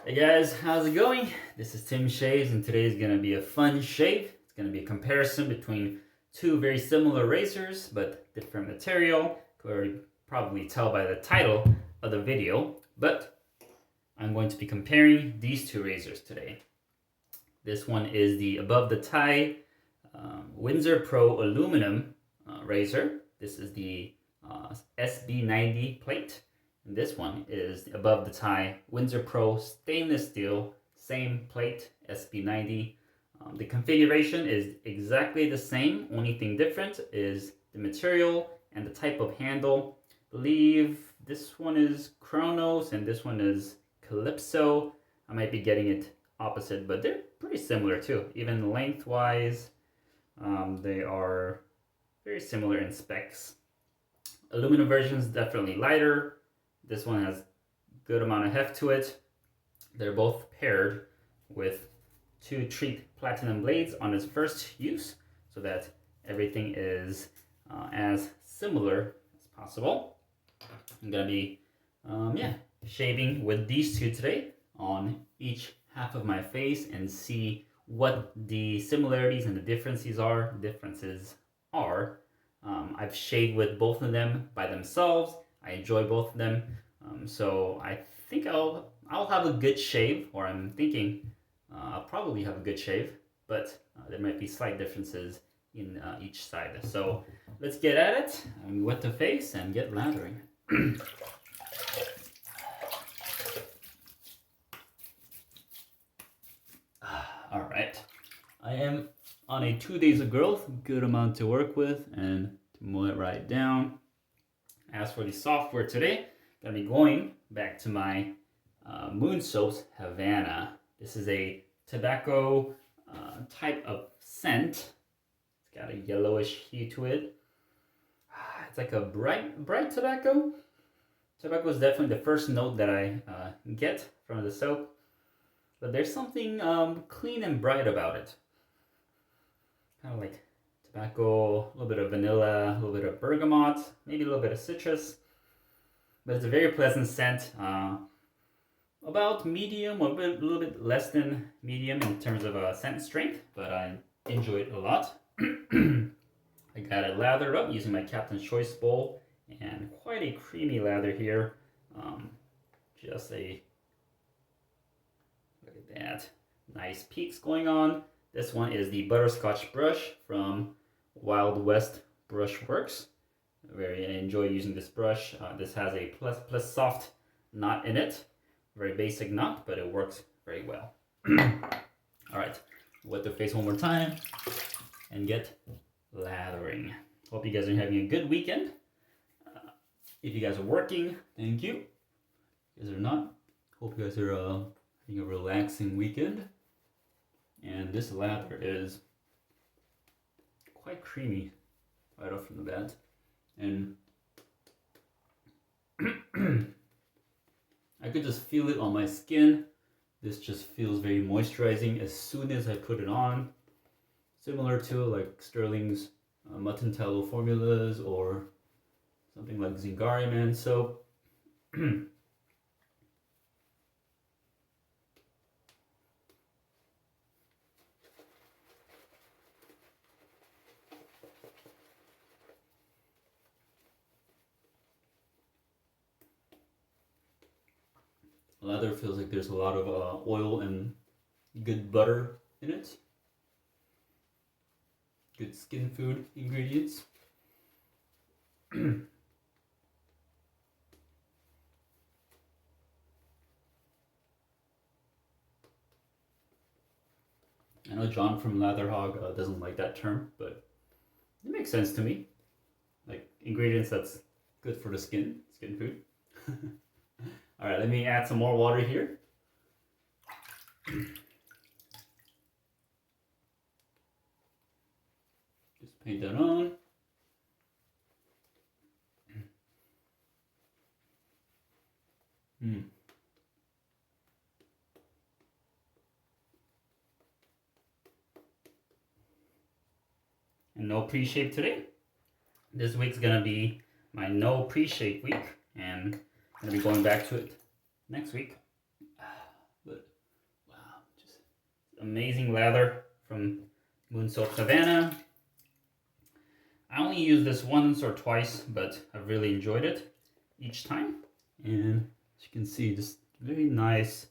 Hey guys, how's it going? This is Tim Shaves, and today is going to be a fun shave. It's going to be a comparison between two very similar razors, but different material. You probably tell by the title of the video, but I'm going to be comparing these two razors today. This one is the Above the Tie Windsor Pro Aluminum razor. This is the SB90 plate. And this one is Above the Tie Windsor Pro stainless steel, same plate, SB90. The configuration is exactly the same. Only thing different is the material and the type of handle. I believe this one is Kronos and this one is Calypso. I might be getting it opposite, but they're pretty similar too. Even lengthwise, they are very similar in specs. Aluminum version is definitely lighter. This one has good amount of heft to it. They're both paired with two Treet platinum blades on its first use, so that everything is as similar as possible. I'm gonna be shaving with these two today on each half of my face and see what the similarities and the differences are. I've shaved with both of them by themselves. I enjoy both of them, so I think I'll have a good shave, or I'm thinking I'll probably have a good shave, but there might be slight differences in each side. So let's get at it and wet the face and get lathering. All right, I am on a 2 days of growth, good amount to work with and to mow it right down. As for the software today, I'm going to be going back to my Moon Soaps Havana. This is a tobacco type of scent. It's got a yellowish hue to it. It's like a bright tobacco. Tobacco is definitely the first note that I get from the soap, but there's something clean and bright about it. Kind of like tobacco, a little bit of vanilla, a little bit of bergamot, maybe a little bit of citrus. But it's a very pleasant scent. About medium, or a little bit less than medium in terms of scent strength, but I enjoy it a lot. I got it lathered up using my Captain's Choice bowl, and quite a creamy lather here. Just a, look at that, nice peaks going on. This one is the Butterscotch brush from Wild West Brush Works. I enjoy using this brush. This has a plus soft knot in it. Very basic knot, but it works very well. All right, wet the face one more time and get lathering. Hope you guys are having a good weekend. If you guys are working, thank you. If you guys are not, hope you guys are having a relaxing weekend. And this lather is quite creamy right off from the bat. And I could just feel it on my skin. This just feels very moisturizing as soon as I put it on. Similar to like Stirling's mutton tallow formulas or something like Zingari Man soap. Lather feels like there's a lot of oil and good butter in it. Good skin food ingredients. I know John from Lather Hog doesn't like that term, but it makes sense to me. Like ingredients that's good for the skin food. All right, let me add some more water here. Just paint that on. And no pre-shave today. This week's gonna be my no pre-shave week, and I'm gonna be going back to it next week. But amazing lather from Moon Soap Havana. I only used this once or twice, but I've really enjoyed it each time. And as you can see, just very nice,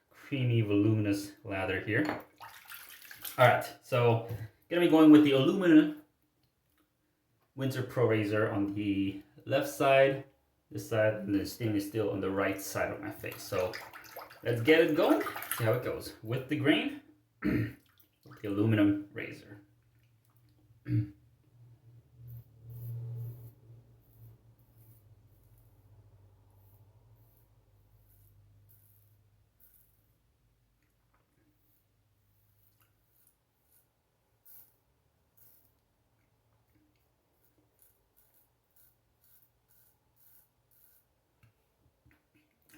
creamy, voluminous lather here. All right, so gonna be going with the aluminum Windsor Pro Razor on the left side, this side, and the stainless steel on the right side of my face. So let's get it going, see how it goes. With the grain, with the aluminum razor.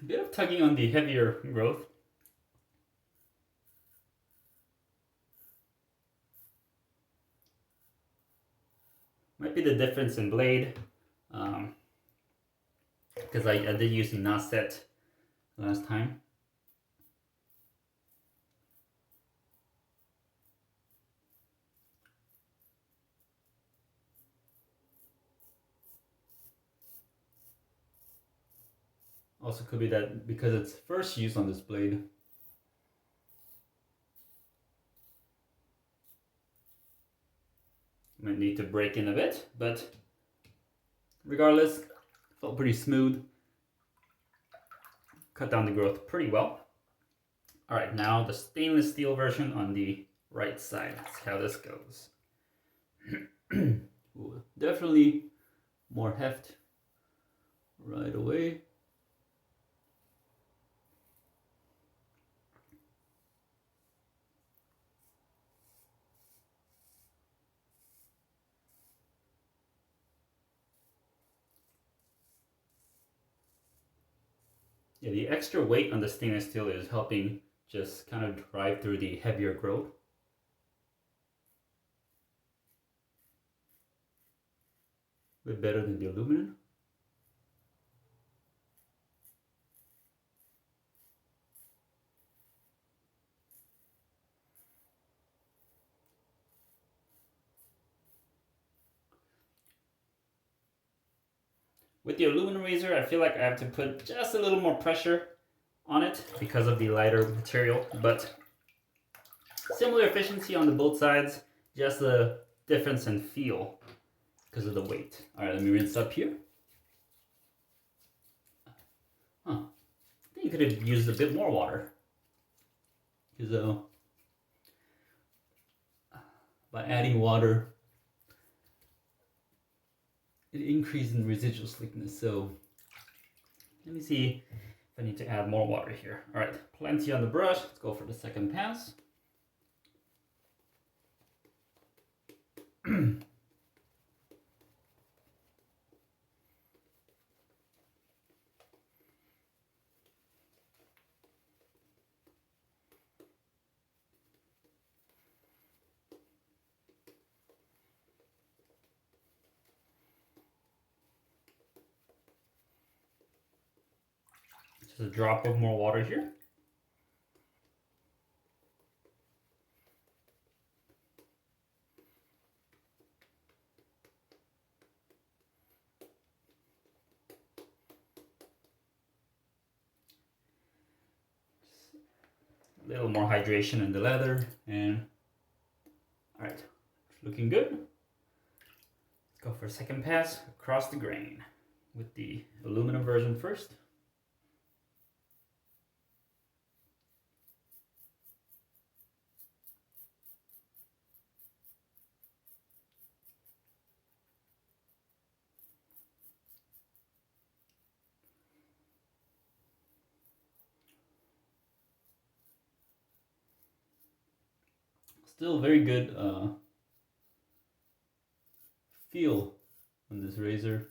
A bit of tugging on the heavier growth. Might be the difference in blade, because I did use the not set last time. Also could be that because it's first used on this blade. Might need to break in a bit, but regardless, felt pretty smooth. Cut down the growth pretty well. All right, now the stainless steel version on the right side. Let's see how this goes. Ooh, definitely more heft right away. Yeah, the extra weight on the stainless steel is helping just kind of drive through the heavier growth. A bit better than the aluminum. With the aluminum razor, I feel like I have to put just a little more pressure on it because of the lighter material, but similar efficiency on the both sides, just a difference in feel because of the weight. All right, let me rinse up here. Huh. I think you could have used a bit more water. Because by adding water, it increases in residual slickness. So let me see if I need to add more water here. All right, plenty on the brush. Let's go for the second pass. Just a drop of more water here. A little more hydration in the leather, and all right, it's looking good. Let's go for a second pass across the grain with the aluminum version first. Still very good feel on this razor.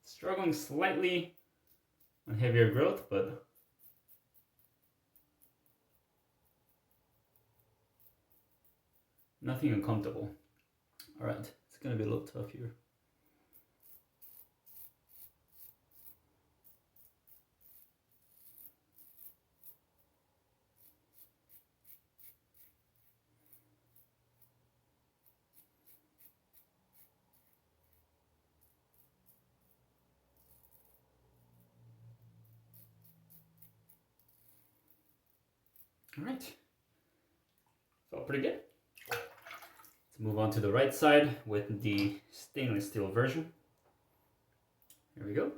Struggling slightly on heavier growth, but nothing uncomfortable. All right, it's gonna be a little tough here. All right, felt pretty good. Let's move on to the right side with the stainless steel version. Here we go.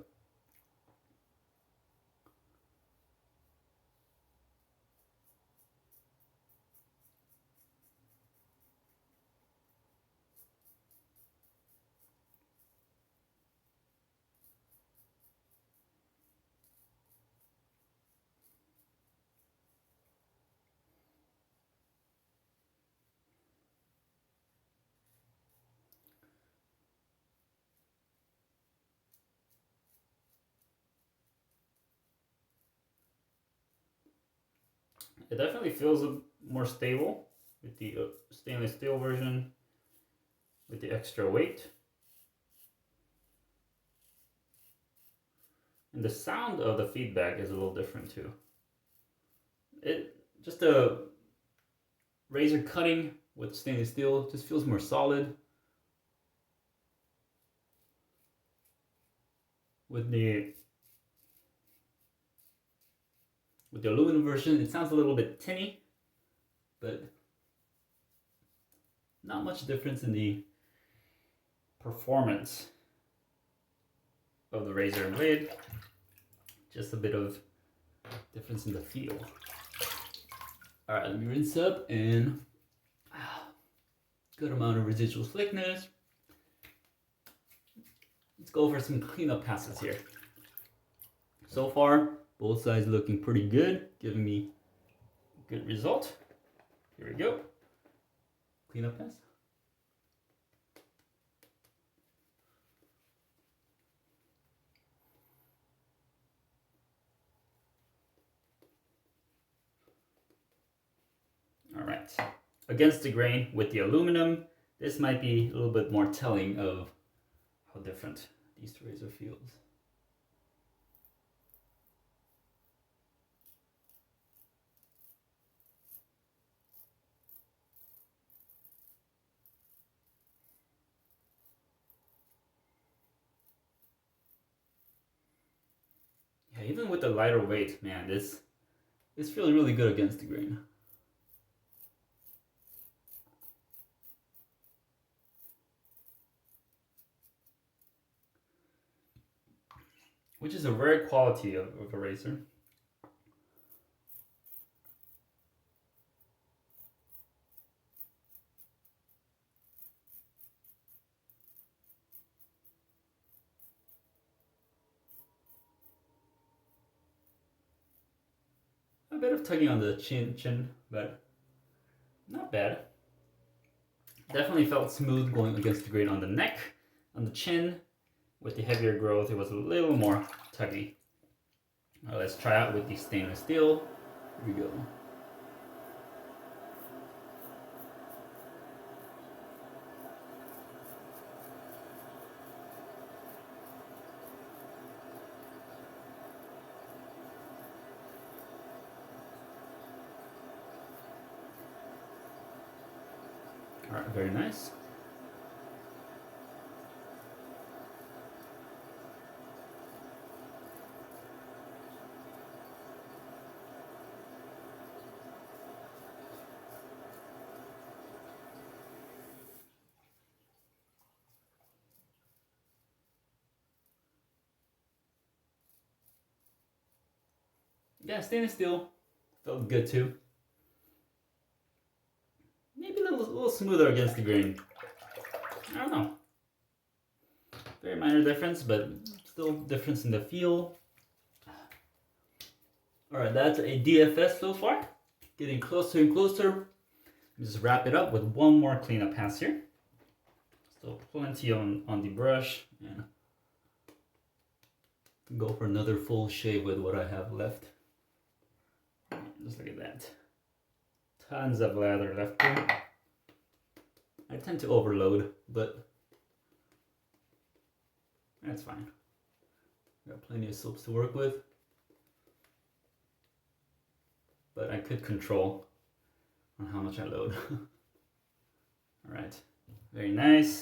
It definitely feels more stable with the stainless steel version with the extra weight. And the sound of the feedback is a little different too. Just a razor cutting with stainless steel just feels more solid. With the aluminum version, it sounds a little bit tinny, but not much difference in the performance of the razor blade. Just a bit of difference in the feel. All right, let me rinse up and good amount of residual thickness. Let's go over some cleanup passes here. So far, both sides looking pretty good, giving me a good result. Here we go. Cleanup pass. All right. Against the grain with the aluminum, this might be a little bit more telling of how different these two razor feels. Yeah, even with the lighter weight, man, this feels really good against the grain. Which is a rare quality of a razor. A bit of tugging on the chin, but not bad. Definitely felt smooth going against the grain on the neck. On the chin, with the heavier growth, it was a little more tuggy. Let's try out with the stainless steel. Here we go. All right, very nice. Yeah, stainless steel felt good too. Maybe a little smoother against the grain. I don't know. Very minor difference, but still difference in the feel. Alright, that's a DFS so far. Getting closer and closer. Just wrap it up with one more cleanup pass here. Still plenty on the brush. And go for another full shave with what I have left. Just look at that. Tons of lather left here. I tend to overload, but that's fine. Got plenty of soaps to work with. But I could control on how much I load. Alright, very nice.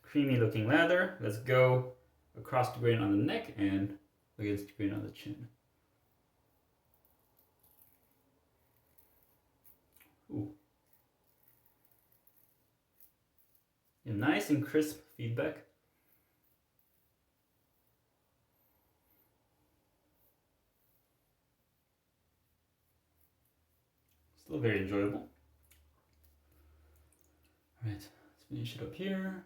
Creamy looking lather. Let's go across the grain on the neck and against the grain on the chin. Ooh. A nice and crisp feedback. Still very enjoyable. All right, let's finish it up here.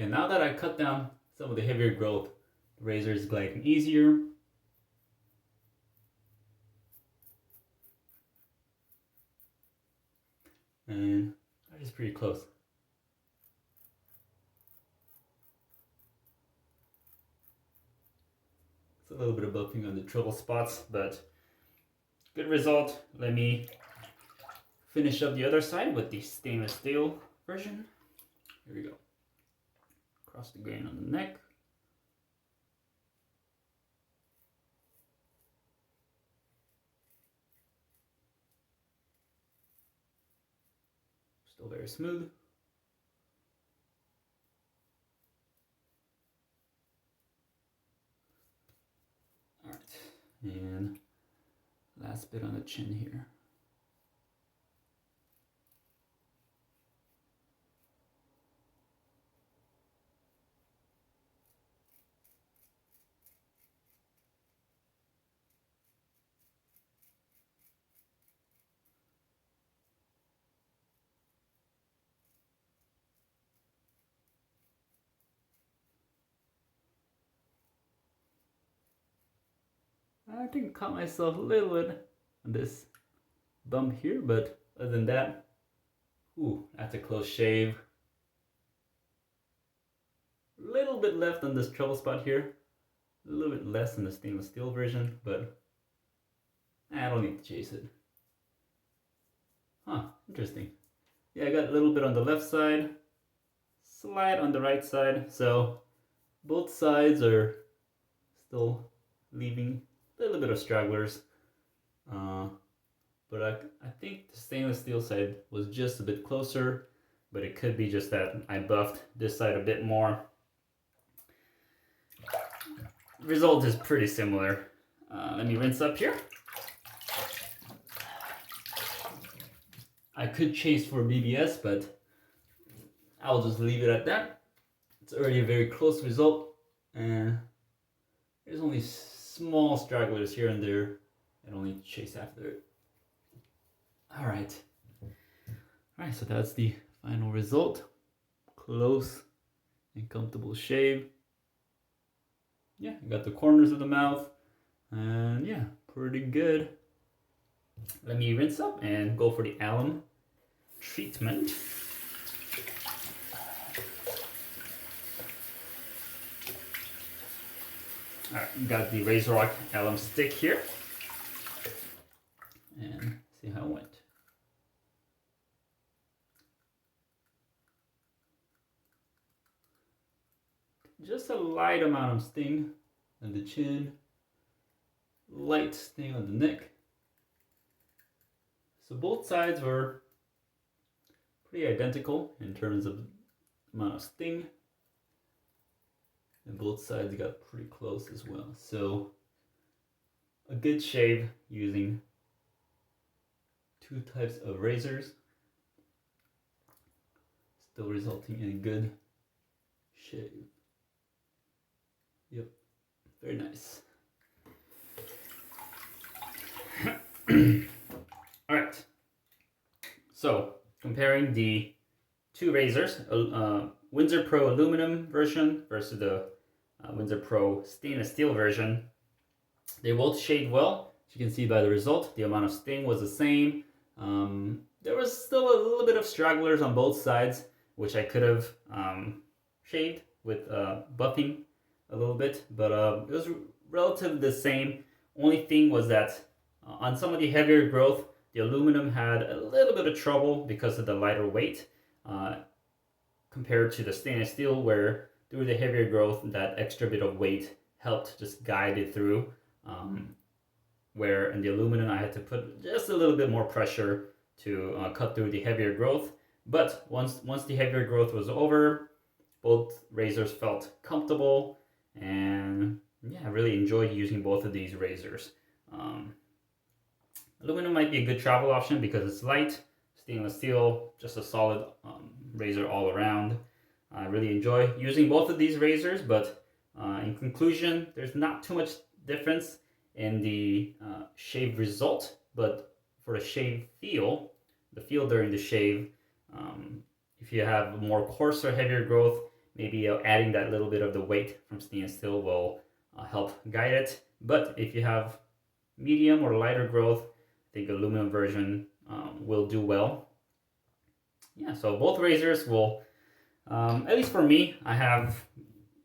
And now that I cut down some of the heavier growth, the razor is gliding easier. And that is pretty close. It's a little bit of buffing on the trouble spots, but good result. Let me finish up the other side with the stainless steel version. Here we go. Across the grain on the neck. Still very smooth. All right, and last bit on the chin here. I think I caught myself a little bit on this bump here, but other than that, ooh, that's a close shave. A little bit left on this trouble spot here. A little bit less in the stainless steel version, but I don't need to chase it. Huh, interesting. Yeah, I got a little bit on the left side, slight on the right side, so both sides are still leaving a little bit of stragglers. But I think the stainless steel side was just a bit closer, but it could be just that I buffed this side a bit more. Result is pretty similar. Let me rinse up here. I could chase for BBS, but I'll just leave it at that. It's already a very close result, and there's only small stragglers here and there. I don't need to chase after it. All right, so that's the final result. Close and comfortable shave. Yeah, I got the corners of the mouth, and yeah, pretty good. Let me rinse up and go for the alum treatment. All right, got the Razor alum stick here, and see how it went. Just a light amount of sting on the chin, light sting on the neck. So both sides were pretty identical in terms of amount of sting, and both sides got pretty close as well. So a good shave using two types of razors, still resulting in a good shave. Yep, very nice. All right, so comparing the two razors, Windsor Pro aluminum version versus the Windsor Pro stainless steel version, they both shade well. As you can see by the result, the amount of sting was the same. There was still a little bit of stragglers on both sides, which I could have shaved with buffing a little bit, but it was relatively the same. Only thing was that on some of the heavier growth, the aluminum had a little bit of trouble because of the lighter weight compared to the stainless steel, where through the heavier growth, that extra bit of weight helped just guide it through. Where in the aluminum, I had to put just a little bit more pressure to cut through the heavier growth. But once the heavier growth was over, both razors felt comfortable, and yeah, I really enjoyed using both of these razors. Aluminum might be a good travel option because it's light. Stainless steel, just a solid razor all around. I really enjoy using both of these razors, but in conclusion, there's not too much difference in the shave result, but for the shave feel, the feel during the shave, if you have more coarser, heavier growth, maybe adding that little bit of the weight from stainless steel will help guide it. But if you have medium or lighter growth, I think aluminum version will do well. Yeah, so both razors will, at least for me, I have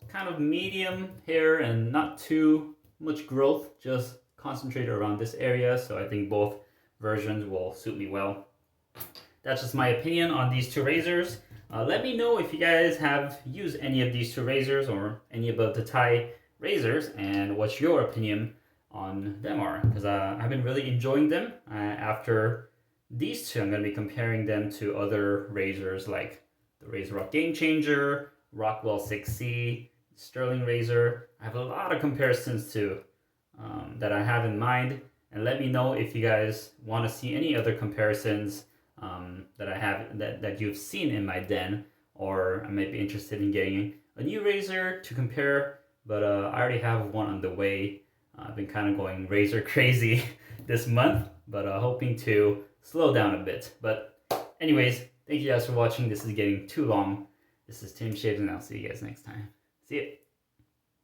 kind of medium hair and not too much growth, just concentrated around this area. So I think both versions will suit me well. That's just my opinion on these two razors. Let me know if you guys have used any of these two razors or any of the Thai razors and what your opinion on them are, because I've been really enjoying them. After these two, I'm going to be comparing them to other razors like the Razor Rock Game Changer, Rockwell 6C, Stirling razor. I have a lot of comparisons to that I have in mind, and let me know if you guys want to see any other comparisons that I have that you've seen in my den, or I might be interested in getting a new razor to compare, but I already have one on the way. I've been kind of going razor crazy this month, but hoping to slow down a bit. But anyways, thank you guys for watching. This is getting too long. This is Tim Shaves, and I'll see you guys next time. See ya.